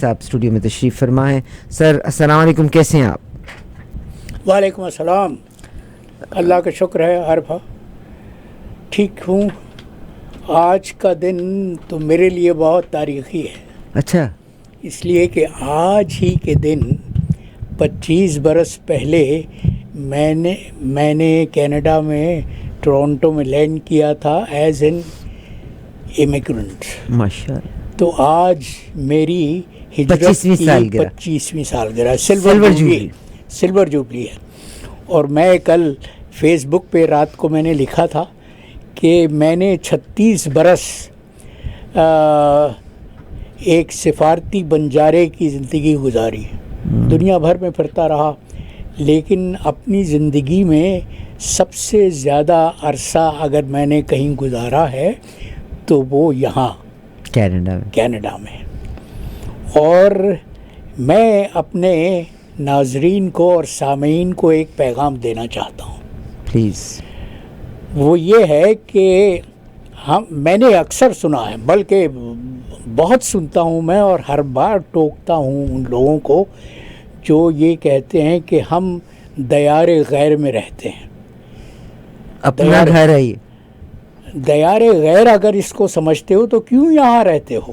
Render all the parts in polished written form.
صاحب اسٹوڈیو میں تشریف فرما ہے. سر السلام علیکم، کیسے ہیں آپ؟ وعلیکم السلام. اللہ کا شکر ہے عارفہ، ٹھیک ہوں. آج کا دن تو میرے لیے بہت تاریخی ہے. اچھا. اس لیے کہ آج ہی کے دن 25 برس پہلے میں نے کینیڈا میں ٹورانٹو میں لینڈ کیا تھا ایز این امیگرنٹ. ماشاء اللہ. تو آج میری ہجرت کی 25ویں سالگرہ سلور جوبلی ہے. اور میں کل فیس بک پہ رات کو میں نے لکھا تھا کہ میں نے 36 برس ایک سفارتی بنجارے کی زندگی گزاری. دنیا بھر میں پھرتا رہا، لیکن اپنی زندگی میں سب سے زیادہ عرصہ اگر میں نے کہیں گزارا ہے تو وہ یہاں کینیڈا میں. اور میں اپنے ناظرین کو اور سامعین کو ایک پیغام دینا چاہتا ہوں. پلیز. وہ یہ ہے کہ میں نے اکثر سنا ہے، بلکہ بہت سنتا ہوں میں، اور ہر بار ٹوکتا ہوں ان لوگوں کو جو یہ کہتے ہیں کہ ہم دیار غیر میں رہتے ہیں. اپنا گھر ہے یہ. دیار غیر اگر اس کو سمجھتے ہو تو کیوں یہاں رہتے ہو؟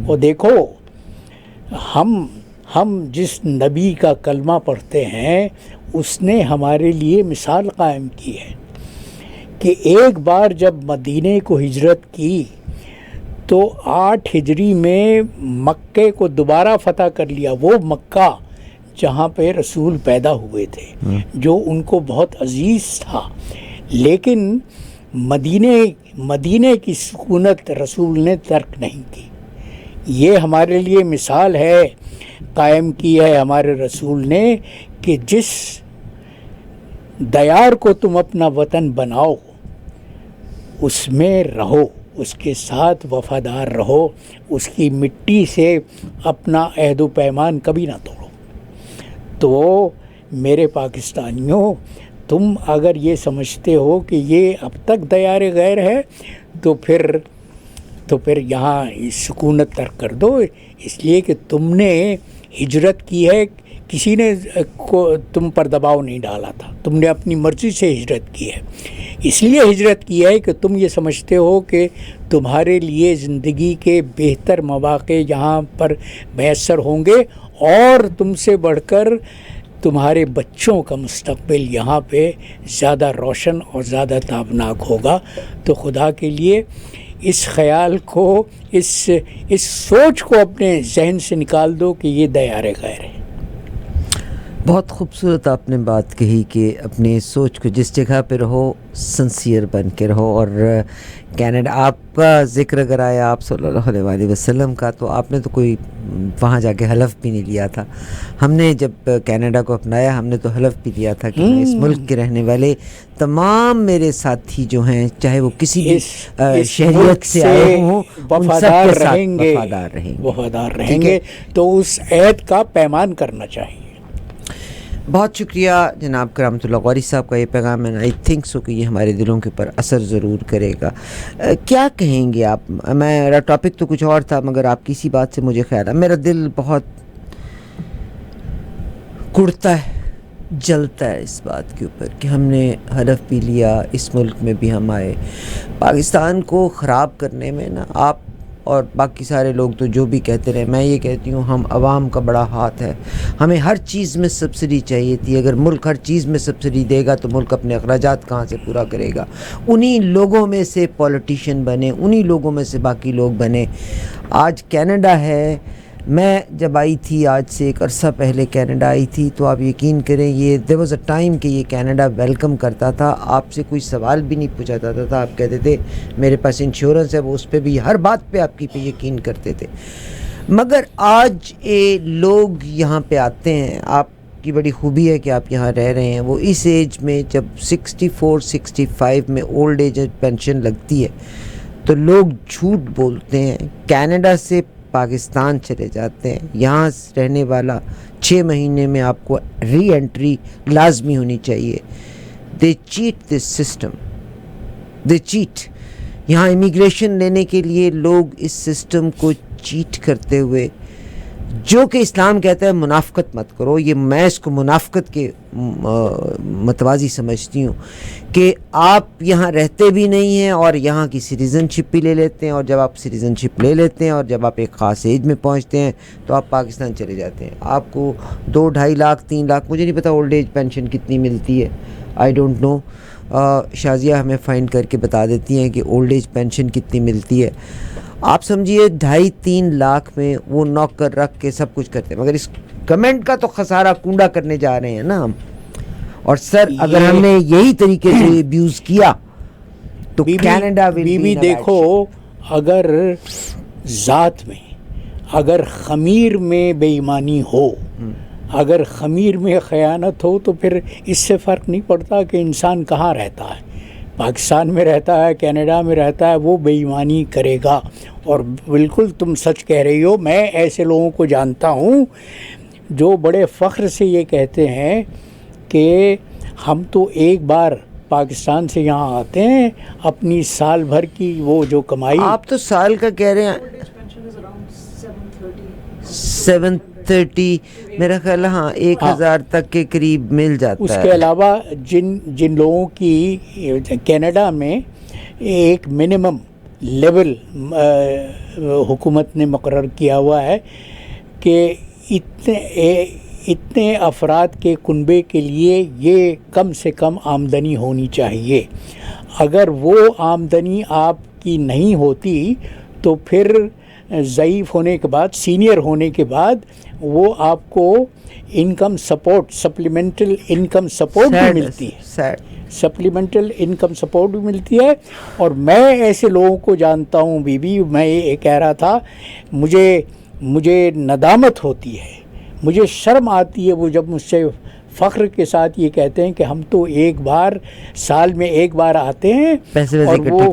وہ دیکھو، ہم جس نبی کا کلمہ پڑھتے ہیں اس نے ہمارے لیے مثال قائم کی ہے کہ ایک بار جب مدینے کو ہجرت کی تو 8 ہجری میں مکے کو دوبارہ فتح کر لیا. وہ مکہ جہاں پہ رسول پیدا ہوئے تھے، جو ان کو بہت عزیز تھا، لیکن مدینے کی سکونت رسول نے ترک نہیں کی. یہ ہمارے لیے مثال ہے، قائم کی ہے ہمارے رسول نے کہ جس دیار کو تم اپنا وطن بناؤ اس میں رہو، اس کے ساتھ وفادار رہو، اس کی مٹی سے اپنا عہد و پیمان کبھی نہ توڑو. تو میرے پاکستانیوں، تم اگر یہ سمجھتے ہو کہ یہ اب تک دیار غیر ہے تو پھر یہاں سکونت ترک کر دو. اس لیے کہ تم نے ہجرت کی ہے، کسی نے تم پر دباؤ نہیں ڈالا تھا، تم نے اپنی مرضی سے ہجرت کی ہے. اس لیے ہجرت کی ہے کہ تم یہ سمجھتے ہو کہ تمہارے لیے زندگی کے بہتر مواقع یہاں پر میسر ہوں گے، اور تم سے بڑھ کر تمہارے بچوں کا مستقبل یہاں پہ زیادہ روشن اور زیادہ تابناک ہوگا. تو خدا کے لیے اس خیال کو، اس سوچ کو اپنے ذہن سے نکال دو کہ یہ دیار غیر ہے. بہت خوبصورت آپ نے بات کہی کہ اپنی سوچ کو جس جگہ پہ رہو سنسیئر بن کے رہو. اور کینیڈا آپ کا ذکر اگر آیا آپ صلی اللہ علیہ وسلم کا، تو آپ نے تو کوئی وہاں جا کے حلف بھی نہیں لیا تھا. ہم نے جب کینیڈا کو اپنایا ہم نے تو حلف بھی لیا تھا کہ میں اس ملک کے رہنے والے تمام میرے ساتھی جو ہیں، چاہے وہ کسی بھی شہریت سے آئے ہوں، ان سب کے ساتھ وفادار رہیں گے. تو اس عہد کا پیمان کرنا چاہیے. بہت شکریہ جناب کرامت اللہ غوری صاحب کا یہ پیغام ہے. آئی تھنک سو کہ یہ ہمارے دلوں کے اوپر اثر ضرور کرے گا. کیا کہیں گے آپ؟ میرا ٹاپک تو کچھ اور تھا، مگر آپ کی اسی بات سے مجھے خیال ہے، میرا دل بہت کڑتا ہے، جلتا ہے اس بات کے اوپر کہ ہم نے حلف بھی لیا، اس ملک میں بھی ہم آئے. پاکستان کو خراب کرنے میں نا آپ اور باقی سارے لوگ تو جو بھی کہتے رہے، میں یہ کہتی ہوں ہم عوام کا بڑا ہاتھ ہے. ہمیں ہر چیز میں سبسڈی چاہیے تھی. اگر ملک ہر چیز میں سبسڈی دے گا تو ملک اپنے اخراجات کہاں سے پورا کرے گا؟ انہی لوگوں میں سے پولیٹیشین بنے، انہی لوگوں میں سے باقی لوگ بنے. آج کینیڈا ہے. میں جب آئی تھی آج سے ایک عرصہ پہلے کینیڈا آئی تھی، تو آپ یقین کریں یہ there was a time کہ یہ کینیڈا ویلکم کرتا تھا. آپ سے کوئی سوال بھی نہیں پوچھا جاتا تھا. آپ کہتے تھے میرے پاس انشورنس ہے، وہ اس پہ بھی ہر بات پہ آپ کی پہ یقین کرتے تھے. مگر آج لوگ یہاں پہ آتے ہیں. آپ کی بڑی خوبی ہے کہ آپ یہاں رہ رہے ہیں. وہ اس ایج میں جب 64-65 میں اولڈ ایج پینشن لگتی ہے تو لوگ جھوٹ بولتے ہیں، کینیڈا سے پاکستان چلے جاتے ہیں. یہاں رہنے والا 6 مہینے میں آپ کو ری انٹری لازمی ہونی چاہیے. They cheat this system, they cheat. یہاں امیگریشن لینے کے لیے لوگ اس سسٹم کو چیٹ کرتے ہوئے جو کہ اسلام کہتا ہے منافقت مت کرو. یہ میں اس کو منافقت کے متوازی سمجھتی ہوں کہ آپ یہاں رہتے بھی نہیں ہیں اور یہاں کی سٹیزن شپ بھی لے لیتے ہیں, اور جب آپ سٹیزن شپ لے لیتے ہیں اور جب آپ ایک خاص ایج میں پہنچتے ہیں تو آپ پاکستان چلے جاتے ہیں. آپ کو 2-2.5 لاکھ 3 لاکھ, مجھے نہیں پتا اولڈ ایج پینشن کتنی ملتی ہے, آئی ڈونٹ نو. شازیہ ہمیں فائنڈ کر کے بتا دیتی ہیں کہ اولڈ ایج پینشن کتنی ملتی ہے. آپ سمجھیے 2.5-3 لاکھ میں وہ نوکر رکھ کے سب کچھ کرتے ہیں, مگر اس گورنمنٹ کا تو خسارہ کنڈا کرنے جا رہے ہیں نا ہم. اور سر اگر ہم نے یہی طریقے سے ابیوز کیا تو کینیڈا بھی دیکھو, اگر ذات میں اگر خمیر میں بے ایمانی ہو, اگر خمیر میں خیانت ہو, تو پھر اس سے فرق نہیں پڑتا کہ انسان کہاں رہتا ہے, پاکستان میں رہتا ہے, کینیڈا میں رہتا ہے, وہ بے ایمانی کرے گا. اور بالکل تم سچ کہہ رہی ہو. میں ایسے لوگوں کو جانتا ہوں جو بڑے فخر سے یہ کہتے ہیں کہ ہم تو ایک بار پاکستان سے یہاں آتے ہیں, اپنی سال بھر کی وہ جو کمائی. آپ تو سال کا کہہ رہے ہیں 730, میرا خیال ہے ہاں 1000 تک کے قریب مل جاتا ہے. اس کے علاوہ جن لوگوں کی کینیڈا میں ایک منیمم لیول حکومت نے مقرر کیا ہوا ہے کہ اتنے افراد کے کنبے کے لیے یہ کم سے کم آمدنی ہونی چاہیے. اگر وہ آمدنی آپ کی نہیں ہوتی تو پھر ضعیف ہونے کے بعد, سینئر ہونے کے بعد, وہ آپ کو income support, supplemental income support بھی ملتی ہے. سپلیمنٹل انکم سپورٹ بھی ملتی ہے. اور میں ایسے لوگوں کو جانتا ہوں. میں یہ کہہ رہا تھا, مجھے ندامت ہوتی ہے, مجھے شرم آتی ہے وہ جب مجھ سے فخر کے ساتھ یہ کہتے ہیں کہ ہم تو ایک بار سال میں ایک بار آتے ہیں اور وہ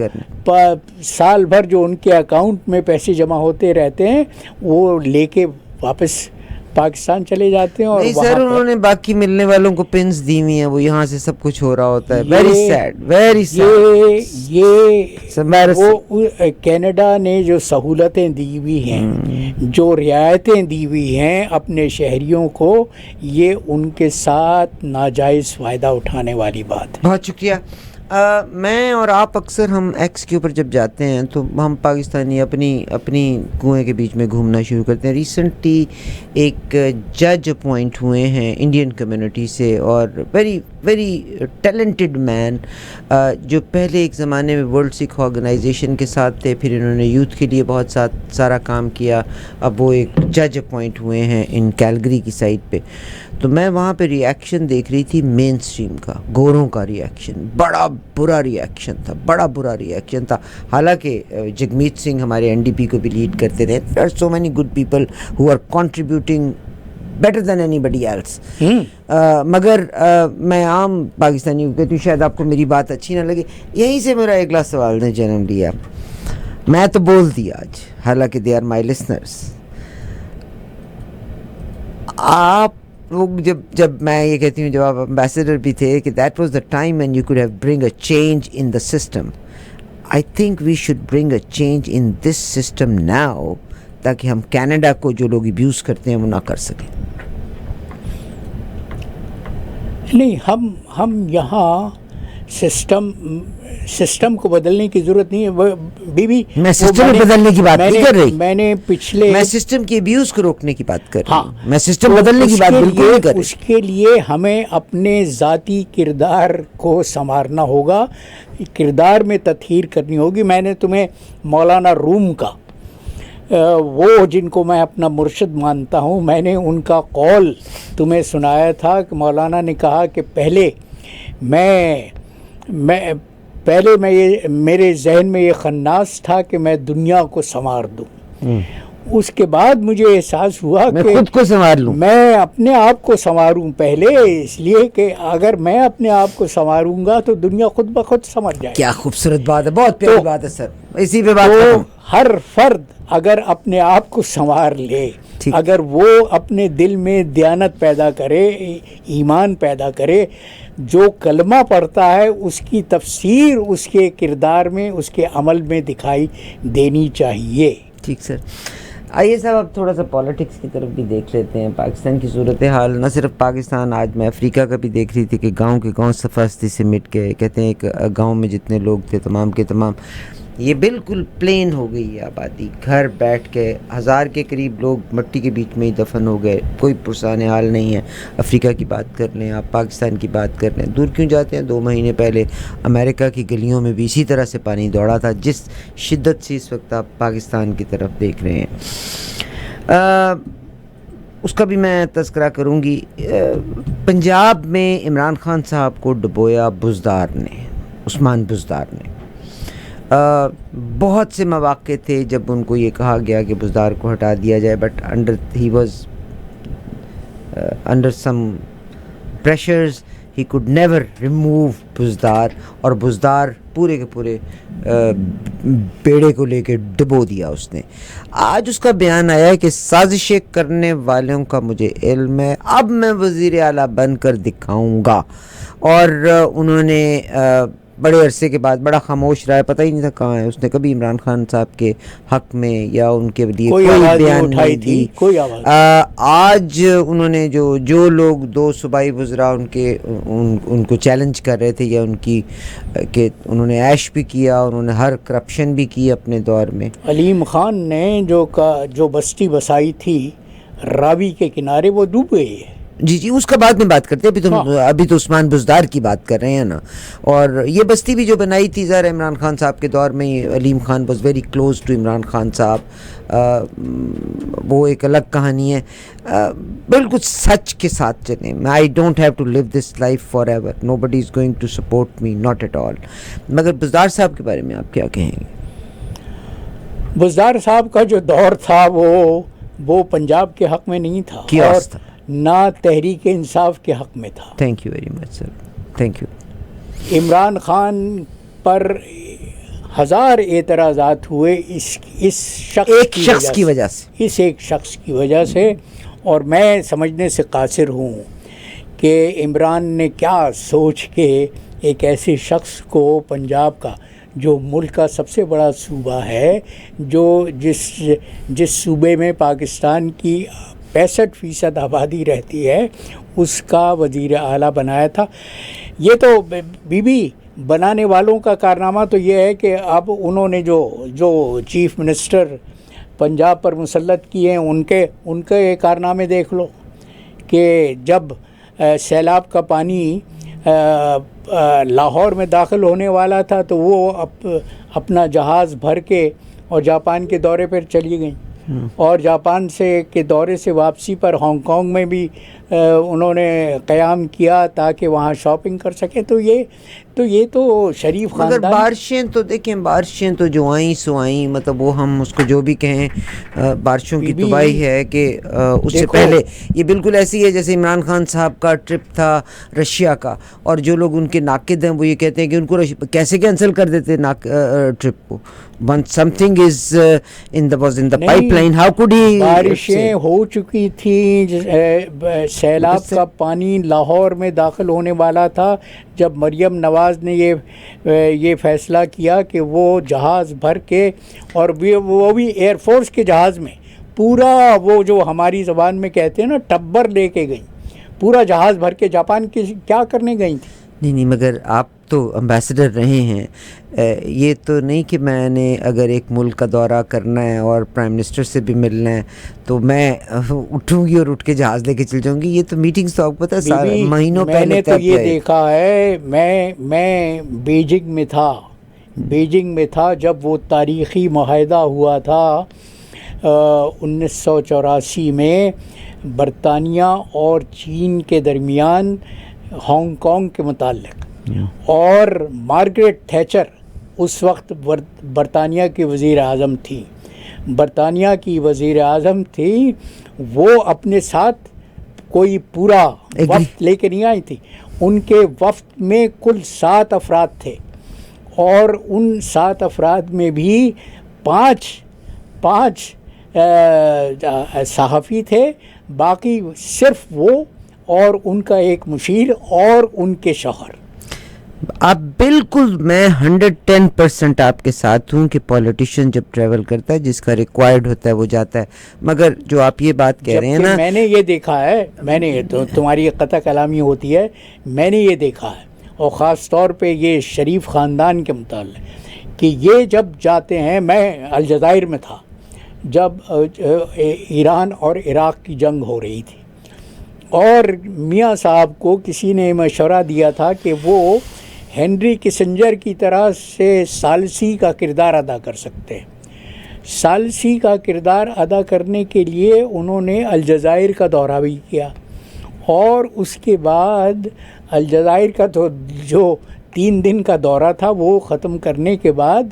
سال بھر جو ان کے اکاؤنٹ میں پیسے جمع ہوتے رہتے ہیں وہ لے کے واپس پاکستان چلے جاتے ہیں. اور نہیں سر, انہوں نے باقی ملنے والوں کو پنس دی ہوئی ہیں, وہ یہاں سے سب کچھ ہو رہا ہوتا ہے. Very sad. وہ کینیڈا نے جو سہولتیں دی ہوئی ہیں, جو رعایتیں دی ہوئی ہیں اپنے شہریوں کو, یہ ان کے ساتھ ناجائز فائدہ اٹھانے والی بات ہے. بہت شکریہ. میں اور آپ اکثر ہم ایکس کے اوپر جب جاتے ہیں تو ہم پاکستانی اپنی کنویں کے بیچ میں گھومنا شروع کرتے ہیں. ریسنٹلی ایک جج اپوائنٹ ہوئے ہیں انڈین کمیونٹی سے, اور ویری ٹیلنٹڈ مین, جو پہلے ایک زمانے میں ورلڈ سکھ آرگنائزیشن کے ساتھ تھے, پھر انہوں نے یوتھ کے لیے بہت سارا کام کیا. اب وہ ایک جج اپوائنٹ ہوئے ہیں ان کیلگری کی سائٹ پہ. تو میں وہاں پہ ریئیکشن دیکھ رہی تھی مین اسٹریم کا, گوروں کا ریئیکشن, بڑا برا ریئیکشن تھا. حالانکہ جگمیت سنگھ ہمارے این ڈی پی کو بھی لیڈ کرتے رہے. There are so many good people who are contributing better than anybody else. مگر میں عام پاکستانی کو کہتی ہوں, شاید آپ کو میری بات اچھی نہ لگے, یہیں سے میرا اگلا سوال نے جنم لیا. میں تو بول دیا آج, حالانکہ دے آر مائی لسنرس. آپ لوگ جب میں یہ کہتی ہوں, جب آپ امبیسڈر بھی تھے, کہ that was the time when you could have bring a change in the system. I think we should bring a change in this system now, تاکہ ہم کینیڈا کو جو لوگ ابیوز کرتے ہیں وہ نہ کر سکیں. نہیں, ہم یہاں سسٹم کو بدلنے کی ضرورت نہیں ہے. میں سسٹم کو بدلنے کی بات نہیں کر رہی, میں سسٹم کی ابیوز کو روکنے کی بات کر رہی ہوں. میں سسٹم بدلنے کی بات بالکل نہیں کر رہی. اس کے لیے ہمیں اپنے ذاتی کردار کو سنوارنا ہوگا, کردار میں تطہیر کرنی ہوگی. میں نے تمہیں مولانا روم کا, وہ جن کو میں اپنا مرشد مانتا ہوں, میں نے ان کا قول تمہیں سنایا تھا کہ مولانا نے کہا کہ پہلے میرے ذہن میں یہ خناس تھا کہ میں دنیا کو سنوار دوں. اس کے بعد مجھے احساس ہوا میں کہ خود کو سنوار لوں, میں اپنے آپ کو سنواروں پہلے, اس لیے کہ اگر میں اپنے آپ کو سنواروں گا تو دنیا خود بخود سنور جائے. کیا خوبصورت بات ہے, بہت پیاری بات ہے سر. اسی پہ بات تو ہر فرد اگر اپنے آپ کو سنوار لے, اگر وہ اپنے دل میں دیانت پیدا کرے, ایمان پیدا کرے, جو کلمہ پڑھتا ہے اس کی تفسیر اس کے کردار میں, اس کے عمل میں دکھائی دینی چاہیے. ٹھیک سر. آئیے صاحب اب تھوڑا سا پالیٹکس کی طرف بھی دیکھ لیتے ہیں. پاکستان کی صورتحال، نہ صرف پاکستان، آج میں افریقہ کا بھی دیکھ رہی تھی کہ گاؤں کے گاؤں صفاستی سے مٹ گئے. کہتے ہیں ایک گاؤں میں جتنے لوگ تھے تمام کے تمام یہ بالکل پلین ہو گئی ہے آبادی. گھر بیٹھ کے 1000 کے قریب لوگ مٹی کے بیچ میں ہی دفن ہو گئے. کوئی پرسان حال نہیں ہے. افریقہ کی بات کر لیں آپ، پاکستان کی بات کر لیں، دور کیوں جاتے ہیں؟ 2 مہینے پہلے امریکہ کی گلیوں میں بھی اسی طرح سے پانی دوڑا تھا جس شدت سے اس وقت آپ پاکستان کی طرف دیکھ رہے ہیں. اس کا بھی میں تذکرہ کروں گی. پنجاب میں عمران خان صاحب کو ڈبویا بزدار نے، عثمان بزدار نے. بہت سے مواقع تھے جب ان کو یہ کہا گیا کہ بزدار کو ہٹا دیا جائے، but he was under some pressures he could never remove Buzdar, اور بزدار پورے کے پورے بیڑے کو لے کے ڈبو دیا اس نے. آج اس کا بیان آیا ہے کہ سازشیں کرنے والوں کا مجھے علم ہے، اب میں وزیر اعلیٰ بن کر دکھاؤں گا. اور انہوں نے بڑے عرصے کے بعد بڑا خاموش رہا ہے، پتہ ہی نہیں تھا کہاں ہے. اس نے کبھی عمران خان صاحب کے حق میں یا ان کے لیے کوئی بیان نہیں دی. آج انہوں نے جو لوگ 2 صوبائی وزراء ان کو چیلنج کر رہے تھے یا ان کی کہ انہوں نے عیش بھی کیا، انہوں نے ہر کرپشن بھی کی اپنے دور میں. علیم خان نے جو بستی بسائی تھی راوی کے کنارے وہ ڈوب گئی ہے. جی اس کا بعد میں بات کرتے ہیں. ابھی تو عثمان بزدار کی بات کر رہے ہیں نا. اور یہ بستی بھی جو بنائی تھی ظاہر عمران خان صاحب کے دور میں، Aleem Khan was very close to Imran Khan صاحب. وہ ایک الگ کہانی ہے. بالکل سچ کے ساتھ چلیں. I don't have to live this life forever, nobody is going to support me, not at all. مگر بزدار صاحب کے بارے میں آپ کیا کہیں گے؟ بزدار صاحب کا جو دور تھا وہ پنجاب کے حق میں نہیں تھا اور نہ تحریک انصاف کے حق میں تھا. Thank you very much sir, thank you. Imran Khan پر 1000 اعتراضات ہوئے اس ایک شخص کی وجہ سے. اور میں سمجھنے سے قاصر ہوں کہ عمران نے کیا سوچ کے ایک ایسے شخص کو پنجاب کا، جو ملک کا سب سے بڑا صوبہ ہے، جس صوبے میں پاکستان کی 65% آبادی رہتی ہے، اس کا وزیر اعلیٰ بنایا تھا. یہ تو بی بنانے والوں کا کارنامہ تو یہ ہے کہ اب انہوں نے جو چیف منسٹر پنجاب پر مسلط کیے ہیں ان کے کارنامے دیکھ لو کہ جب سیلاب کا پانی لاہور میں داخل ہونے والا تھا تو وہ اپنا جہاز بھر کے اور جاپان کے دورے پر چلی گئیں. اور جاپان کے دورے سے واپسی پر ہانگ کانگ میں بھی انہوں نے قیام کیا تاکہ وہاں شاپنگ کر سکیں. تو یہ تو شریف خاندان. مگر بارشیں تو دیکھیں، بارشیں تو جو آئیں سو آئیں، مطلب وہ ہم اس کو جو بھی کہیں، بارشوں کی تباہی ہے کہ اس سے پہلے یہ بالکل ایسی ہے جیسے عمران خان صاحب کا ٹرپ تھا رشیا کا، اور جو لوگ ان کے ناقد ہیں وہ یہ کہتے ہیں کہ ان کو کیسے کینسل کر دیتے ٹرپ کو. something is in the pipeline, how could he؟ بارشیں ہو چکی تھیں، سیلاب کا پانی لاہور میں داخل ہونے والا تھا جب مریم نواز نے یہ فیصلہ کیا کہ وہ جہاز بھر کے، اور وہ بھی ایئر فورس کے جہاز میں، پورا وہ جو ہماری زبان میں کہتے ہیں نا ٹبر لے کے گئیں، پورا جہاز بھر کے. جاپان کی کیا کرنے گئی تھی؟ نہیں مگر آپ تو امبیسڈر رہے ہیں. یہ تو نہیں کہ میں نے اگر ایک ملک کا دورہ کرنا ہے اور پرائم منسٹر سے بھی ملنا ہے تو میں اٹھوں گی اور اٹھ کے جہاز لے کے چل جاؤں گی. یہ تو میٹنگز تو آپ کو پتہ ہے مہینوں پہلے. میں نے تو یہ دیکھا ہے، میں بیجنگ میں تھا جب وہ تاریخی معاہدہ ہوا تھا 1984 میں برطانیہ اور چین کے درمیان ہانگ کانگ کے متعلق. اور مارگریٹ تھیچر اس وقت برطانیہ کی وزیر اعظم تھی. وہ اپنے ساتھ کوئی پورا وفد لے کے نہیں آئی تھی. ان کے وفد میں کل 7 افراد تھے، اور ان 7 افراد میں بھی 5 صحافی تھے، باقی صرف وہ اور ان کا ایک مشیر اور ان کے شوہر. آپ بالکل، میں 110% آپ کے ساتھ ہوں کہ پولیٹیشین جب ٹریول کرتا ہے جس کا ریکوائرڈ ہوتا ہے وہ جاتا ہے، مگر جو آپ یہ بات کہہ رہے ہیں نا، میں نے یہ دیکھا ہے، میں نے تو تمہاری قطع کلامی ہوتی ہے، میں نے یہ دیکھا ہے، اور خاص طور پہ یہ شریف خاندان کے متعلق کہ یہ جب جاتے ہیں، میں الجزائر میں تھا جب ایران اور عراق کی جنگ ہو رہی تھی، اور میاں صاحب کو کسی نے مشورہ دیا تھا کہ وہ ہنری کسنجر کی طرح سے ثالثی کا کردار ادا کر سکتے ہیں۔ ثالثی کا کردار ادا کرنے کے لیے انہوں نے الجزائر کا دورہ بھی کیا، اور اس کے بعد الجزائر کا تو جو 3 دن کا دورہ تھا وہ ختم کرنے کے بعد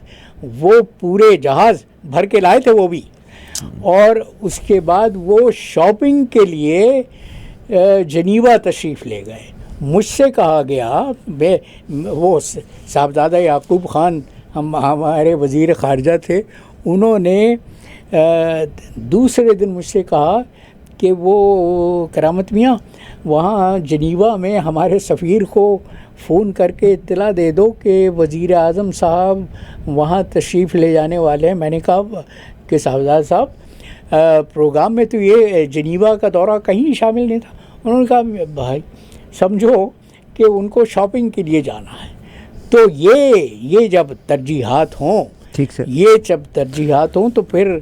وہ پورے جہاز بھر کے لائے تھے وہ بھی، اور اس کے بعد وہ شاپنگ کے لیے جنیوا تشریف لے گئے۔ مجھ سے کہا گیا، وہ صاحبزادہ یعقوب خان ہمارے وزیر خارجہ تھے، انہوں نے دوسرے دن مجھ سے کہا کہ وہ کرامت میاں وہاں جنیوا میں ہمارے سفیر کو فون کر کے اطلاع دے دو کہ وزیر اعظم صاحب وہاں تشریف لے جانے والے ہیں۔ میں نے کہا کہ صاحبزادہ صاحب پروگرام میں تو یہ جنیوا کا دورہ کہیں شامل نہیں تھا۔ انہوں نے کہا بھائی سمجھو کہ ان کو شاپنگ کے لیے جانا ہے، تو یہ جب ترجیحات ہوں، ٹھیک سر، یہ جب ترجیحات ہوں تو پھر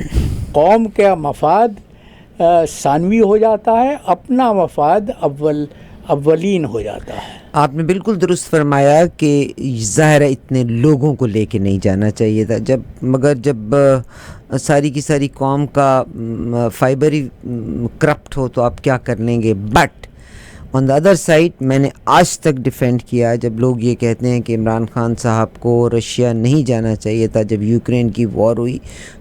قوم کا مفاد ثانوی ہو جاتا ہے، اپنا مفاد اولین ہو جاتا ہے۔ آپ نے بالکل درست فرمایا کہ ظاہر ہے اتنے لوگوں کو لے کے نہیں جانا چاہیے تھا، مگر جب ساری کی ساری قوم کا فائبر ہی کرپٹ ہو تو آپ کیا کر لیں گے۔ But on the other side میں نے آج تک ڈیفینڈ کیا، جب لوگ یہ کہتے ہیں کہ عمران خان صاحب کو رشیا نہیں جانا چاہیے تھا جب یوکرین کی وار ہوئی،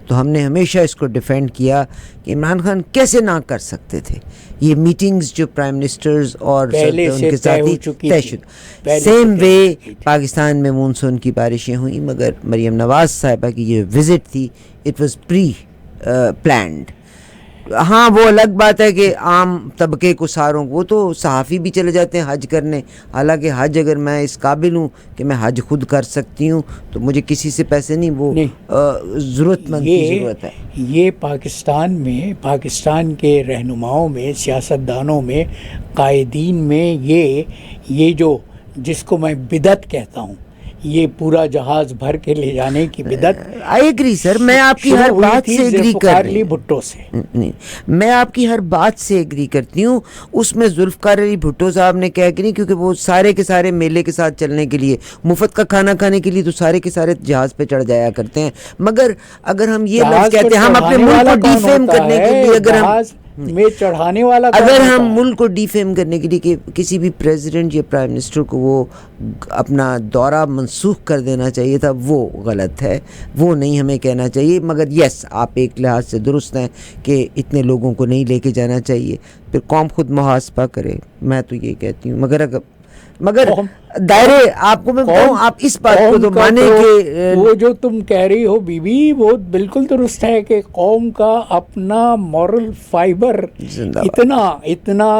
تو ہم نے ہمیشہ اس کو ڈیفینڈ کیا کہ عمران خان کیسے نہ کر سکتے تھے یہ میٹنگز جو پرائم منسٹرز اور ان کے ساتھ طے شدہ۔ سیم وے پاکستان میں مونسون کی بارشیں ہوئیں، مگر مریم نواز صاحبہ کی یہ وزٹ تھی، اٹ واز پری پلانڈ۔ ہاں وہ الگ بات ہے کہ عام طبقے کو ساروں وہ تو صحافی بھی چلے جاتے ہیں حج کرنے، حالانکہ حج اگر میں اس قابل ہوں کہ میں حج خود کر سکتی ہوں تو مجھے کسی سے پیسے نہیں، وہ ضرورت مند کی ضرورت ہے۔ یہ پاکستان میں، پاکستان کے رہنماؤں میں، سیاستدانوں میں، قائدین میں یہ جو جس کو میں بدعت کہتا ہوں، یہ پورا جہاز بھر کے لے جانے کی بدعت، آئی ایگری سر، میں آپ کی ہر بات سے ایگری کر رہی ہوں، بھٹو سے نہیں، میں آپ کی ہر بات سے ایگری کرتی ہوں۔ اس میں ذوالفقار علی بھٹو صاحب نے کیا کہ نہیں، کیونکہ وہ سارے کے سارے میلے کے ساتھ چلنے کے لیے، مفت کا کھانا کھانے کے لیے تو سارے کے سارے جہاز پہ چڑھ جایا کرتے ہیں، مگر اگر ہم یہ لفظ کہتے ہیں ہم اپنے ملک کو ڈیفیم کرنے کے لیے، اگر ہم ملک کو ڈیفیم کرنے کے لیے کہ کسی بھی پریزیڈنٹ یا پرائم منسٹر کو وہ اپنا دورہ منسوخ کر دینا چاہیے تھا، وہ غلط ہے، وہ نہیں ہمیں کہنا چاہیے۔ مگر یس، آپ ایک لحاظ سے درست ہیں کہ اتنے لوگوں کو نہیں لے کے جانا چاہیے، پھر قوم خود محاسبہ کرے، میں تو یہ کہتی ہوں۔ مگر دائرے آپ کو میں بتاؤں، آپ اس بات کو تو مانے کہ وہ جو تم کہہ رہی ہو بی بی، وہ بالکل درست ہے کہ قوم کا اپنا مورل فائبر اتنا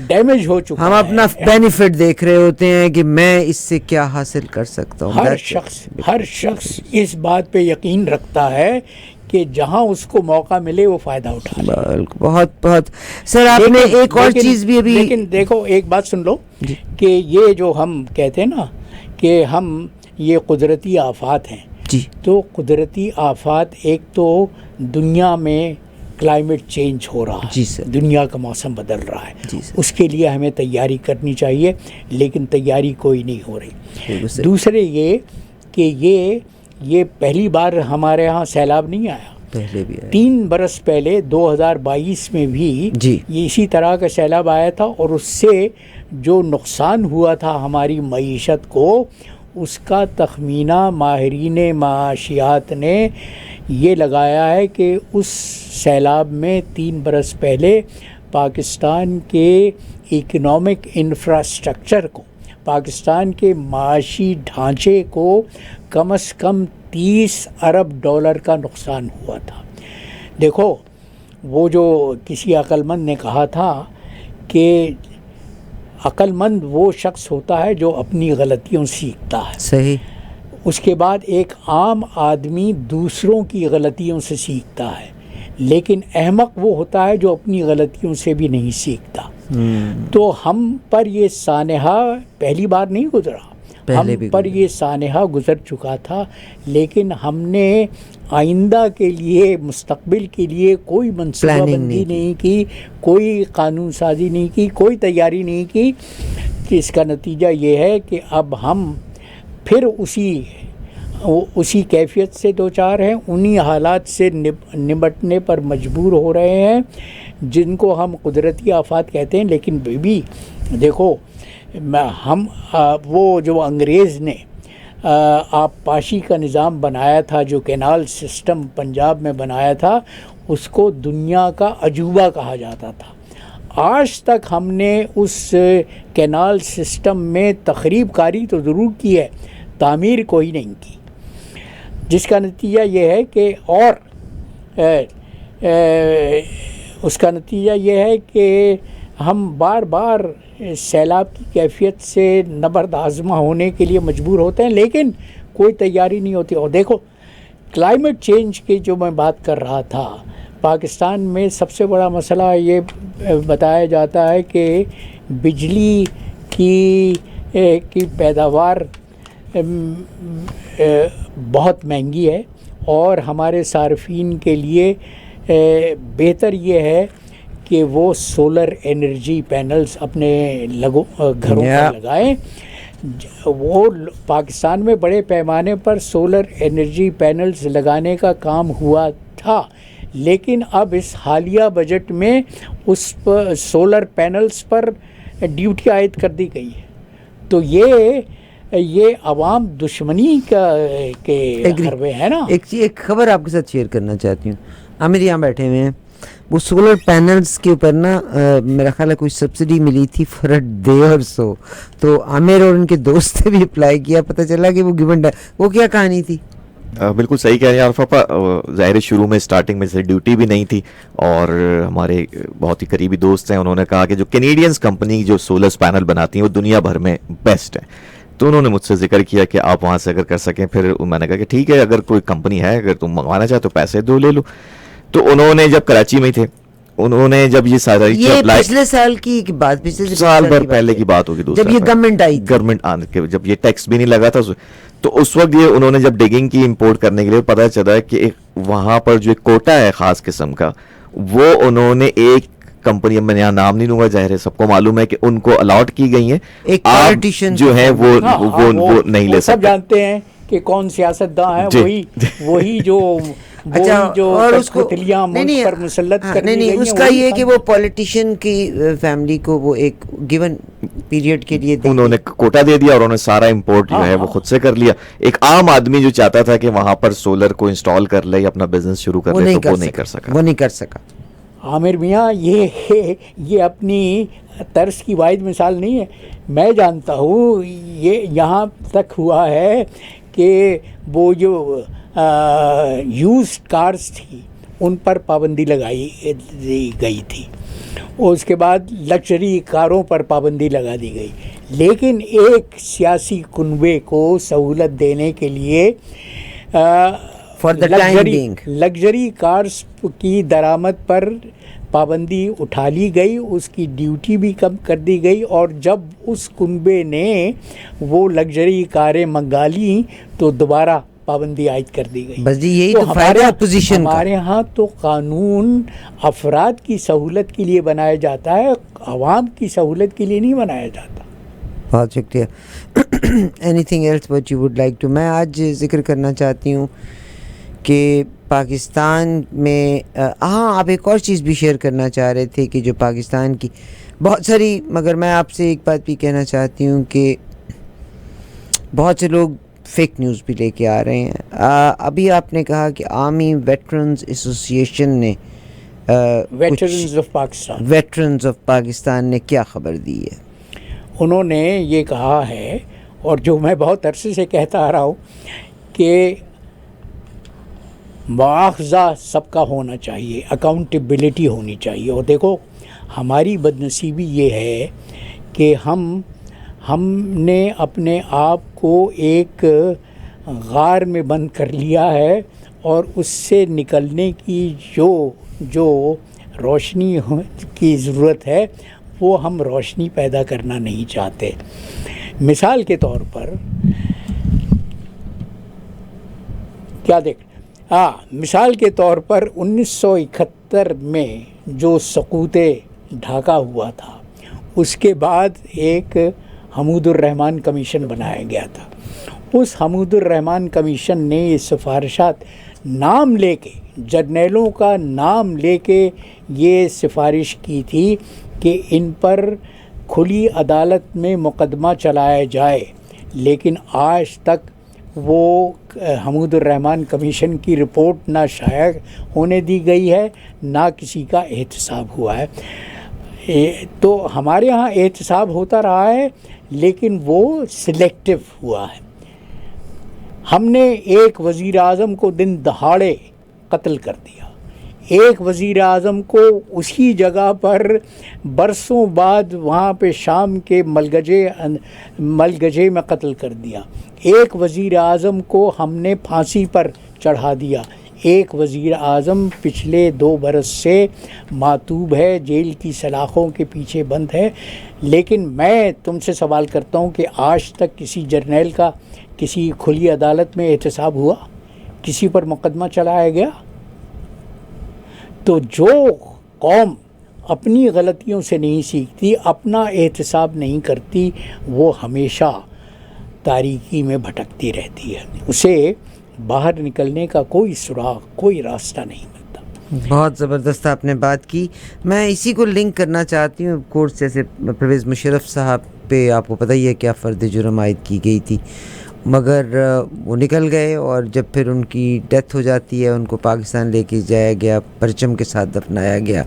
ڈیمیج ہو چکا ہے، ہم اپنا بینیفٹ دیکھ رہے ہوتے ہیں کہ میں اس سے کیا حاصل کر سکتا ہوں۔ ہر شخص اس بات پہ یقین رکھتا ہے کہ جہاں اس کو موقع ملے وہ فائدہ اٹھا لے۔ بہت سر، آپ نے ایک اور چیز بھی ابھی، لیکن دیکھو ایک بات سن لو کہ یہ جو ہم کہتے ہیں نا کہ ہم یہ قدرتی آفات ہیں، جی، تو قدرتی آفات ایک تو دنیا میں کلائمیٹ چینج ہو رہا ہے، جی سر، دنیا کا موسم بدل رہا ہے، جی سر، اس کے لیے ہمیں تیاری کرنی چاہیے، لیکن تیاری کوئی نہیں ہو رہی۔ دوسرے یہ کہ یہ پہلی بار ہمارے ہاں سیلاب نہیں آیا، پہلے بھی آیا، 3 برس پہلے 2022 میں بھی یہ اسی طرح کا سیلاب آیا تھا، اور اس سے جو نقصان ہوا تھا ہماری معیشت کو، اس کا تخمینہ ماہرین معاشیات نے یہ لگایا ہے کہ اس سیلاب میں 3 برس پہلے پاکستان کے اکنامک انفراسٹرکچر کو، پاکستان کے معاشی ڈھانچے کو کم از کم $30 ارب کا نقصان ہوا تھا۔ دیکھو وہ جو کسی عقل مند نے کہا تھا کہ عقل مند وہ شخص ہوتا ہے جو اپنی غلطیوں سے سیکھتا ہے. صحیح. اس کے بعد ایک عام آدمی دوسروں کی غلطیوں سے سیکھتا ہے، لیکن احمق وہ ہوتا ہے جو اپنی غلطیوں سے بھی نہیں سیکھتا. تو ہم پر یہ سانحہ پہلی بار نہیں گزرا، ہم پر یہ سانحہ گزر چکا تھا، لیکن ہم نے آئندہ کے لیے، مستقبل کے لیے کوئی منصوبہ بندی نہیں کی، کوئی قانون سازی نہیں کی، کوئی تیاری نہیں کی. کہ اس کا نتیجہ یہ ہے کہ اب ہم پھر اسی کیفیت سے دوچار ہیں، انہی حالات سے نمٹنے پر مجبور ہو رہے ہیں جن کو ہم قدرتی آفات کہتے ہیں. لیکن بھی دیکھو، ہم وہ جو انگریز نے آبپاشی کا نظام بنایا تھا، جو کینال سسٹم پنجاب میں بنایا تھا، اس کو دنیا کا عجوبہ کہا جاتا تھا. آج تک ہم نے اس کینال سسٹم میں تخریب کاری تو ضرور کی ہے، تعمیر کوئی نہیں کی، جس کا نتیجہ یہ ہے کہ اس کا نتیجہ یہ ہے کہ ہم بار بار سیلاب کی کیفیت سے نبرد آزما ہونے کے لیے مجبور ہوتے ہیں، لیکن کوئی تیاری نہیں ہوتی. اور دیکھو، کلائمیٹ چینج کی جو میں بات کر رہا تھا، پاکستان میں سب سے بڑا مسئلہ یہ بتایا جاتا ہے کہ بجلی کی پیداوار بہت مہنگی ہے، اور ہمارے صارفین کے لیے بہتر یہ ہے کہ وہ سولر انرجی پینلز اپنے گھروں پر لگائیں. وہ پاکستان میں بڑے پیمانے پر سولر انرجی پینلز لگانے کا کام ہوا تھا، لیکن اب اس حالیہ بجٹ میں اس پر سولر پینلز پر ڈیوٹی عائد کر دی گئی ہے. تو یہ عوام دشمنی کے حربے ہیں نا. ایک خبر آپ کے ساتھ شیئر کرنا چاہتی ہوں. عامر یہاں بیٹھے ہوئے ہیں، وہ سولر پینلز کے اوپر نا میرا خیال ہے کوئی سبسڈی ملی تھی فار اے ڈے اور سو، تو عامر اور ان کے دوست نے بھی اپلائی کیا، پتہ چلا کہ وہ گیون وہ کیا کہانی تھی. بالکل صحیح کہہ رہے ہیں عارف پاپا. ظاہر شروع میں اسٹارٹنگ میں سے ڈیوٹی بھی نہیں تھی، اور ہمارے بہت ہی قریبی دوست ہیں، انہوں نے کہا کہ جو کینیڈینز کمپنی جو سولر پینل بناتی ہیں وہ دنیا بھر میں بیسٹ ہے. تو انہوں نے مجھ سے ذکر کیا کہ آپ وہاں سے اگر کر سکیں. پھر میں نے کہا کہ ٹھیک ہے، اگر کوئی کمپنی ہے، اگر تم منگوانا چاہے تو پیسے دو، لے لو. تو انہوں نے جب کراچی میں تھے، انہوں نے جب یہ سارا پچھلے سال کی بات، پچھلے سال بھر پہلے کی بات ہوگی، جب یہ گورنمنٹ آنے کے جب یہ ٹیکس بھی نہیں لگا تھا، تو اس وقت یہ انہوں نے جب ڈگنگ کی امپورٹ کرنے کے لیے، پتہ چلا کہ وہاں پر جو ایک کوٹا ہے خاص قسم کا، وہ انہوں نے ایک کمپنی، میں یہاں نام نہیں لوں گا، ظاہر ہے سب کو معلوم ہے کہ ان کو الاٹ کی گئی ہیں. ایک پولیٹیشین جو ہے وہ نہیں لے سکتے. سب جانتے ہیں کہ کون سیاستداں ہیں، وہی جو اور اس کو ملک پر مسلط کرنے نہیں، اس کا یہ کہ وہ پولیٹیشین کی فیملی کو وہ ایک گیون پیریڈ کے لیے انہوں نے کوٹا دے دیا، اور انہوں نے سارا امپورٹ جو ہے وہ خود سے کر لیا. ایک عام آدمی جو چاہتا تھا کہ وہاں پر سولر کو انسٹال کر لے، اپنا بزنس شروع کر لے، تو وہ نہیں کر سکا. عامر میاں، یہ اپنی طرز کی واحد مثال نہیں ہے. میں جانتا ہوں یہ یہاں تک ہوا ہے کہ وہ جو یوزڈ کارز تھی ان پر پابندی لگائی دی گئی تھی، اور اس کے بعد لگژری کاروں پر پابندی لگا دی گئی. لیکن ایک سیاسی کنبے کو سہولت دینے کے لیے لگژری کارز کی درآمد پر پابندی اٹھا لی گئی، اس کی ڈیوٹی بھی کم کر دی گئی، اور جب اس کنبے نے وہ لگژری کاریں منگا لیں تو دوبارہ پابندی عائد کر دی گئی. بس جی یہی تو فائدہ اپوزیشن کا. ہمارے ہاں تو قانون افراد کی سہولت کے لیے بنایا جاتا ہے، عوام کی سہولت کے لیے نہیں بنایا جاتا. بہت شکریہ. Anything else what you would like to. میں آج ذکر کرنا چاہتی ہوں کہ پاکستان میں آپ ایک اور چیز بھی شیئر کرنا چاہ رہے تھے کہ جو پاکستان کی بہت ساری، مگر میں آپ سے ایک بات بھی کہنا چاہتی ہوں کہ بہت سے لوگ فیک نیوز بھی لے کے آ رہے ہیں. ابھی آپ نے کہا کہ آرمی ویٹرنز ایسوسیشن نے ویٹرنز آف پاکستان نے کیا خبر دی ہے؟ انہوں نے یہ کہا ہے، اور جو میں بہت عرصے سے کہتا آ رہا ہوں، کہ مواخذہ سب کا ہونا چاہیے، اکاؤنٹیبلٹی ہونی چاہیے. اور دیکھو، ہماری بدنصیبی یہ ہے کہ ہم نے اپنے آپ کو ایک غار میں بند کر لیا ہے اور اس سے نکلنے کی جو روشنی کی ضرورت ہے وہ ہم روشنی پیدا کرنا نہیں چاہتے. مثال کے طور پر مثال کے طور پر 1971 میں جو سقوط ڈھاکہ ہوا تھا اس کے بعد ایک حمود الرحمن کمیشن بنایا گیا تھا. اس حمود الرحمن کمیشن نے یہ سفارشات نام لے کے، جرنیلوں کا نام لے کے یہ سفارش کی تھی کہ ان پر کھلی عدالت میں مقدمہ چلایا جائے، لیکن آج تک وہ حمود الرحمن کمیشن کی رپورٹ نہ شائع ہونے دی گئی ہے، نہ کسی کا احتساب ہوا ہے. تو ہمارے ہاں احتساب ہوتا رہا ہے لیکن وہ سلیکٹو ہوا ہے. ہم نے ایک وزیر اعظم کو دن دہاڑے قتل کر دیا، ایک وزیر اعظم کو اسی جگہ پر برسوں بعد وہاں پہ شام کے ملگجے میں قتل کر دیا، ایک وزیر اعظم کو ہم نے پھانسی پر چڑھا دیا، ایک وزیر اعظم پچھلے 2 برس سے معتوب ہے، جیل کی سلاخوں کے پیچھے بند ہے. لیکن میں تم سے سوال کرتا ہوں کہ آج تک کسی جرنیل کا کسی کھلی عدالت میں احتساب ہوا؟ کسی پر مقدمہ چلایا گیا؟ تو جو قوم اپنی غلطیوں سے نہیں سیکھتی، اپنا احتساب نہیں کرتی، وہ ہمیشہ تاریکی میں بھٹکتی رہتی ہے، اسے باہر نکلنے کا کوئی سراغ، کوئی راستہ نہیں ملتا. بہت زبردست آپ نے بات کی. میں اسی کو لنک کرنا چاہتی ہوں. کورس جیسے پرویز مشرف صاحب پہ آپ کو پتہ ہی ہے کیا فرد جرم عائد کی گئی تھی، مگر وہ نکل گئے اور جب پھر ان کی ڈیتھ ہو جاتی ہے، ان کو پاکستان لے کے جایا گیا، پرچم کے ساتھ دفنایا گیا،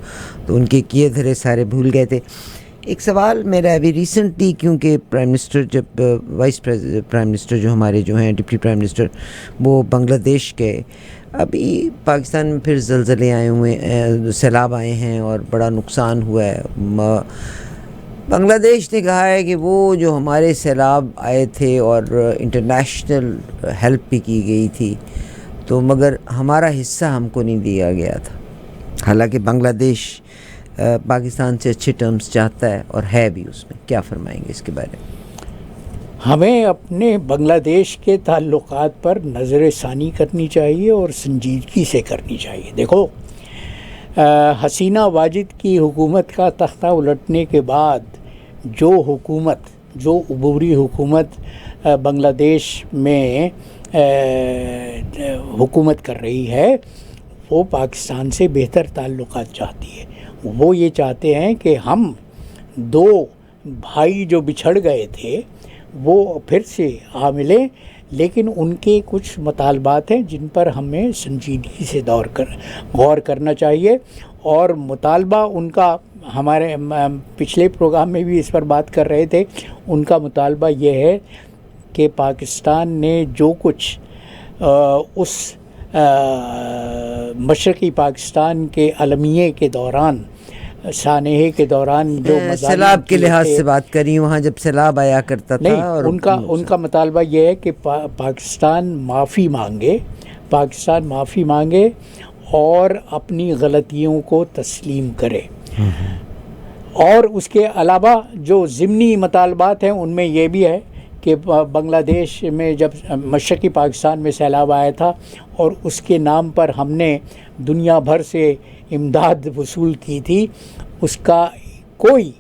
تو ان کے کیے دھرے سارے بھول گئے تھے. ایک سوال میرا ابھی ریسنٹلی، کیونکہ پرائم منسٹر جب وائس پرائم منسٹر جو ہمارے جو ہیں ڈپٹی پرائم منسٹر وہ بنگلہ دیش گئے، ابھی پاکستان میں پھر زلزلے آئے ہوئے ہیں، سیلاب آئے ہیں اور بڑا نقصان ہوا ہے. بنگلہ دیش نے کہا ہے کہ وہ جو ہمارے سیلاب آئے تھے اور انٹرنیشنل ہیلپ بھی کی گئی تھی، تو مگر ہمارا حصہ ہم کو نہیں دیا گیا تھا. حالانکہ بنگلہ دیش پاکستان سے اچھے ٹرمز چاہتا ہے اور ہے بھی اس میں. کیا فرمائیں گے اس کے بارے میں؟ ہمیں اپنے بنگلہ دیش کے تعلقات پر نظر ثانی کرنی چاہیے اور سنجیدگی سے کرنی چاہیے. دیکھو، حسینہ واجد کی حکومت کا تختہ الٹنے کے بعد جو عبوری حکومت بنگلہ دیش میں حکومت کر رہی ہے، وہ پاکستان سے بہتر تعلقات چاہتی ہے. وہ یہ چاہتے ہیں کہ ہم 2 بھائی جو بچھڑ گئے تھے وہ پھر سے آ ملیں، لیکن ان کے کچھ مطالبات ہیں جن پر ہمیں سنجیدگی سے غور کرنا چاہیے. اور مطالبہ ان کا، ہمارے پچھلے پروگرام میں بھی اس پر بات کر رہے تھے، ان کا مطالبہ یہ ہے کہ پاکستان نے جو کچھ اس مشرقی پاکستان کے المیے کے دوران، سانحے کے دوران جو سیلاب کے لحاظ سے بات کری، وہاں جب سیلاب آیا کرتا تھا، اور ان کا مطالبہ یہ ہے کہ پاکستان معافی مانگے اور اپنی غلطیوں کو تسلیم کرے. اور اس کے علاوہ جو ضمنی مطالبات ہیں ان میں یہ بھی ہے کہ بنگلہ دیش میں جب مشرقی پاکستان میں سیلاب آیا تھا اور اس کے نام پر ہم نے دنیا بھر سے امداد وصول کی تھی، اس کا کوئی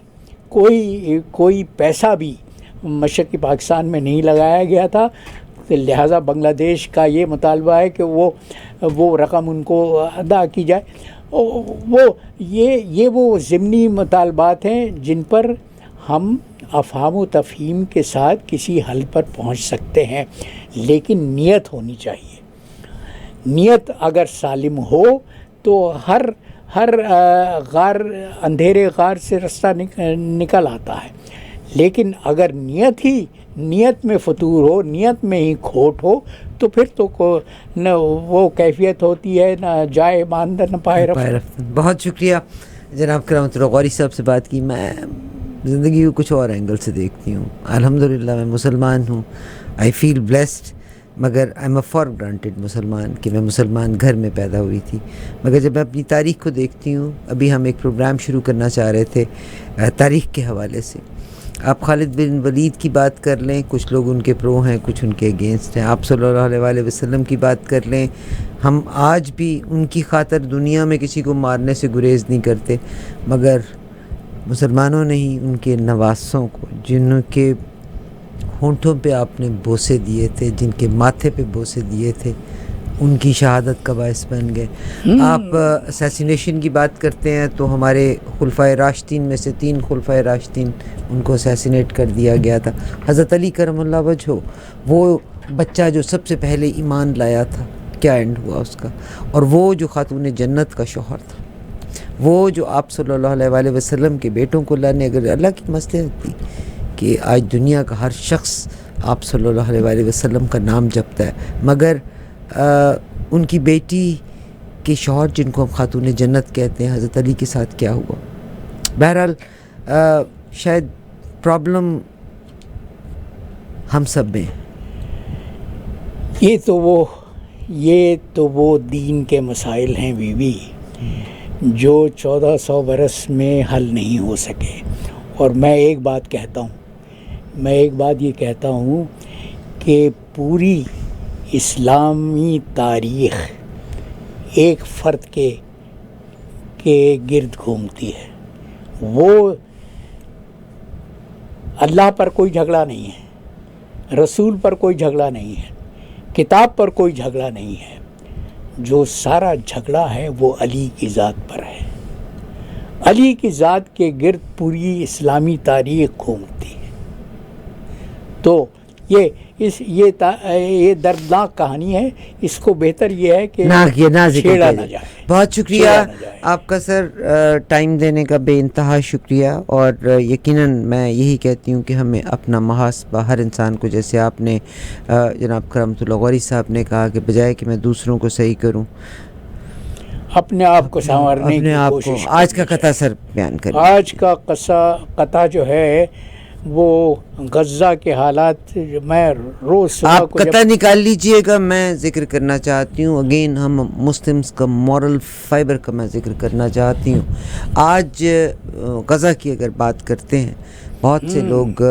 پیسہ بھی مشرقی پاکستان میں نہیں لگایا گیا تھا. لہٰذا بنگلہ دیش کا یہ مطالبہ ہے کہ وہ رقم ان کو ادا کی جائے. وہ ضمنی مطالبات ہیں جن پر ہم افہام و تفہیم کے ساتھ کسی حل پر پہنچ سکتے ہیں، لیکن نیت ہونی چاہیے. نیت اگر سالم ہو تو ہر اندھیرے غار سے رستہ نکل آتا ہے. لیکن اگر نیت میں فتور ہو، نیت میں ہی کھوٹ ہو، تو پھر تو نہ وہ کیفیت ہوتی ہے، نہ جائے ماندہ نہ پائے رفت. بہت شکریہ جناب کرامت اللہ غوری صاحب سے بات کی. میں زندگی کو کچھ اور اینگل سے دیکھتی ہوں. الحمدللہ میں مسلمان ہوں. آئی فیل بلیسڈ. مگر I am a for granted مسلمان کہ میں مسلمان گھر میں پیدا ہوئی تھی. مگر جب میں اپنی تاریخ کو دیکھتی ہوں، ابھی ہم ایک پروگرام شروع کرنا چاہ رہے تھے تاریخ کے حوالے سے. آپ خالد بن ولید کی بات کر لیں، کچھ لوگ ان کے پرو ہیں، کچھ ان کے اگینسٹ ہیں. آپ صلی اللہ علیہ وسلم کی بات کر لیں، ہم آج بھی ان کی خاطر دنیا میں کسی کو مارنے سے گریز نہیں کرتے. مگر مسلمانوں نے ہی ان کے نواسوں کو، جن کے ہونٹوں پہ آپ نے بوسے دیے تھے، جن کے ماتھے پہ بوسے دیے تھے، ان کی شہادت کا باعث بن گئے. آپ اسیسینیشن کی بات کرتے ہیں تو ہمارے خلفائے راشدین میں سے 3 خلفائے راشدین ان کو اسیسینیٹ کر دیا گیا تھا. حضرت علی کرم اللہ وجہہ، وہ بچہ جو سب سے پہلے ایمان لایا تھا، کیا اینڈ ہوا اس کا. اور وہ جو خاتون جنت کا شوہر تھا، وہ جو آپ صلی اللہ علیہ وسلم کے بیٹوں کو لانے، اگر اللہ کی مصلحت تھی کہ آج دنیا کا ہر شخص آپ صلی اللہ علیہ وسلم کا نام جپتا ہے، مگر ان کی بیٹی کے شوہر جن کو ہم خاتون جنت کہتے ہیں، حضرت علی کے ساتھ کیا ہوا. بہرحال شاید پرابلم ہم سب میں. یہ تو وہ دین کے مسائل ہیں بیوی، جو 1400 برس میں حل نہیں ہو سکے. اور میں ایک بات یہ کہتا ہوں کہ پوری اسلامی تاریخ ایک فرد کے گرد گھومتی ہے. وہ اللہ پر کوئی جھگڑا نہیں ہے، رسول پر کوئی جھگڑا نہیں ہے، کتاب پر کوئی جھگڑا نہیں ہے. جو سارا جھگڑا ہے وہ علی کی ذات پر ہے. علی کی ذات کے گرد پوری اسلامی تاریخ گھومتی ہے. تو یہ دردناک کہانی ہے. اس کو بہتر یہ ہے کہ چھیڑا نہ جائے. بہت شکریہ آپ کا سر، ٹائم دینے کا بے انتہا شکریہ. اور یقیناً میں یہی کہتی ہوں کہ ہمیں اپنا محاسبہ ہر انسان کو، جیسے آپ نے جناب کرامت اللہ غوری صاحب نے کہا کہ بجائے کہ میں دوسروں کو صحیح کروں، اپنے آپ کو سنوارنے کی کوشش. آج کا قطعہ سر بیان کریں. آج کا قطعہ جو ہے وہ غزہ کے حالات. میں روز آپ قطعہ نکال لیجئے گا، میں ذکر کرنا چاہتی ہوں. اگین ہم مسلمز کا مورل فائبر کا میں ذکر کرنا چاہتی ہوں. آج غزہ کی اگر بات کرتے ہیں، بہت سے لوگ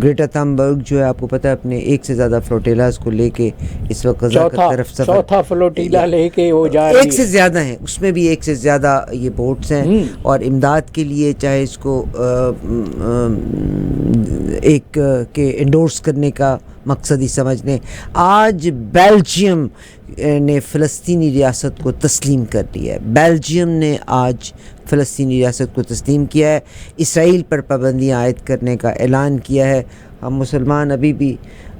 گریٹا تھمبرگ جو ہے آپ کو پتہ ہے اپنے 1 سے زیادہ فلوٹیلاز کو لے کے اس وقت غزہ کی طرف سفر، چوتھا فلوٹیلا لے کے وہ جا رہی ہے. 1 سے زیادہ ہیں، اس میں بھی 1 سے زیادہ یہ بوٹس ہیں. اور امداد کے لیے چاہے اس کو ایک کہ انڈورس کرنے کا مقصد ہی سمجھ لیں. آج بیلجیم نے فلسطینی ریاست کو تسلیم کر لیا ہے. بیلجیم نے آج فلسطینی ریاست کو تسلیم کیا ہے. اسرائیل پر پابندیاں عائد کرنے کا اعلان کیا ہے. ہم مسلمان ابھی بھی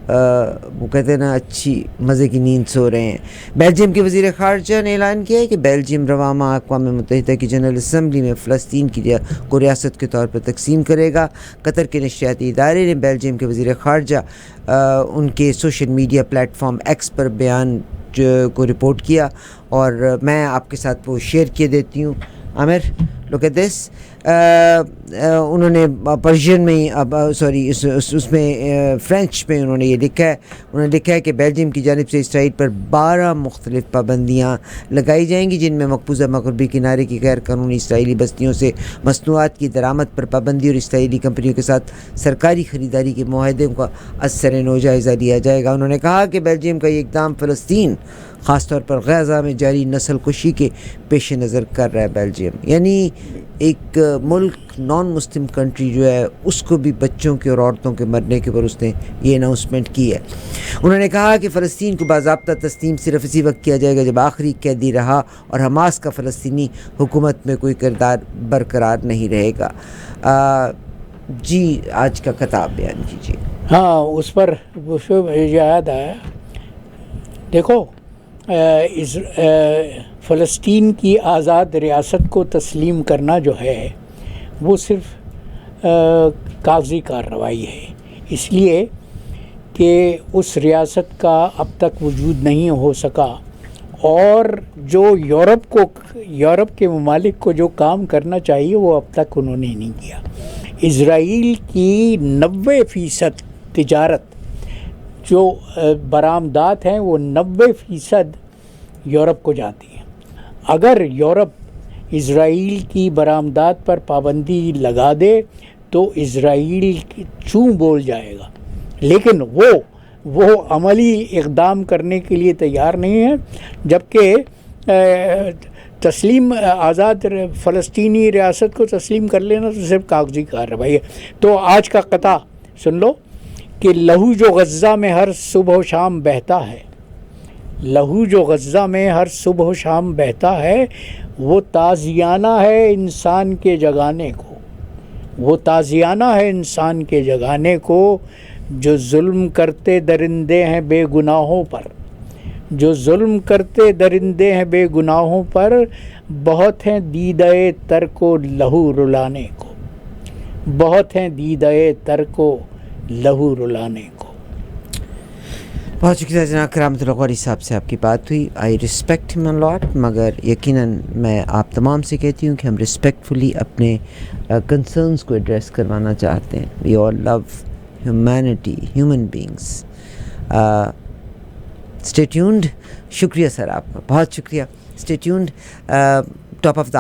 وہ کہتے ہیں نا اچھی مزے کی نیند سو رہے ہیں. بیلجیم کے وزیر خارجہ نے اعلان کیا ہے کہ بیلجیم رواں ماہ اقوام متحدہ کی جنرل اسمبلی میں فلسطین کو ریاست کے طور پر تقسیم کرے گا. قطر کے نشریاتی ادارے نے بیلجیم کے وزیر خارجہ ان کے social media platform X پر بیان کو رپورٹ کیا، اور میں آپ کے ساتھ وہ شیئر کیے دیتی ہوں. عامر لک ایٹ دس. انہوں نے پرشین میں اس میں فرینچ میں انہوں نے یہ لکھا ہے کہ بیلجیم کی جانب سے اسرائیل پر 12 مختلف پابندیاں لگائی جائیں گی، جن میں مقبوضہ مغربی کنارے کی غیر قانونی اسرائیلی بستیوں سے مصنوعات کی درآمد پر پابندی اور اسرائیلی کمپنیوں کے ساتھ سرکاری خریداری کے معاہدوں کا اثر نو جائزہ لیا جائے گا. انہوں نے کہا کہ بیلجیم کا یہ اقدام فلسطین، خاص طور پر غزہ میں جاری نسل کشی کے پیش نظر کر رہا ہے. بیلجیم یعنی ایک ملک نان مسلم کنٹری جو ہے، اس کو بھی بچوں کے اور عورتوں کے مرنے کے اوپر اس نے یہ اناؤنسمنٹ کی ہے. انہوں نے کہا کہ فلسطین کو باضابطہ تسلیم صرف اسی وقت کیا جائے گا جب آخری قیدی رہا اور حماس کا فلسطینی حکومت میں کوئی کردار برقرار نہیں رہے گا. جی آج کا خطاب بیان کیجیے. ہاں، اس پر یاد آیا. دیکھو، فلسطین کی آزاد ریاست کو تسلیم کرنا جو ہے وہ صرف کاغذی کارروائی ہے، اس لیے کہ اس ریاست کا اب تک وجود نہیں ہو سکا اور جو یورپ کے ممالک کو جو کام کرنا چاہیے وہ اب تک انہوں نے نہیں کیا. اسرائیل کی 90% تجارت جو برآمدات ہیں وہ 90% یورپ کو جاتی ہیں. اگر یورپ اسرائیل کی برآمدات پر پابندی لگا دے تو اسرائیل چوں بول جائے گا, لیکن وہ عملی اقدام کرنے کے لیے تیار نہیں ہے. جبکہ تسلیم آزاد فلسطینی ریاست کو تسلیم کر لینا تو صرف کاغذی کارروائی ہے. تو آج کا قطع سن لو کہ لہو جو غزہ میں ہر صبح و شام بہتا ہے, لہو جو غزہ میں ہر صبح و شام بہتا ہے, وہ تازیانہ ہے انسان کے جگانے کو, وہ تازیانہ ہے انسان کے جگانے کو. جو ظلم کرتے درندے ہیں بے گناہوں پر, جو ظلم کرتے درندے ہیں بے گناہوں پر, بہت ہیں دیدۂ تر کو لہو رلانے کو, بہت ہیں دیدۂ تر کو لہو رلانے کو. بہت شکریہ جناب کرامت اللہ غوری صاحب سے آپ کی بات ہوئی. آئی رسپیکٹ ہم لاٹ, مگر یقیناً میں آپ تمام سے کہتی ہوں کہ ہم رسپیکٹفلی اپنے کنسرنس کو ایڈریس کروانا چاہتے ہیں. We all love humanity, human beings. Stay tuned. شکریہ سر آپ کا, بہت شکریہ. Stay tuned. Top of the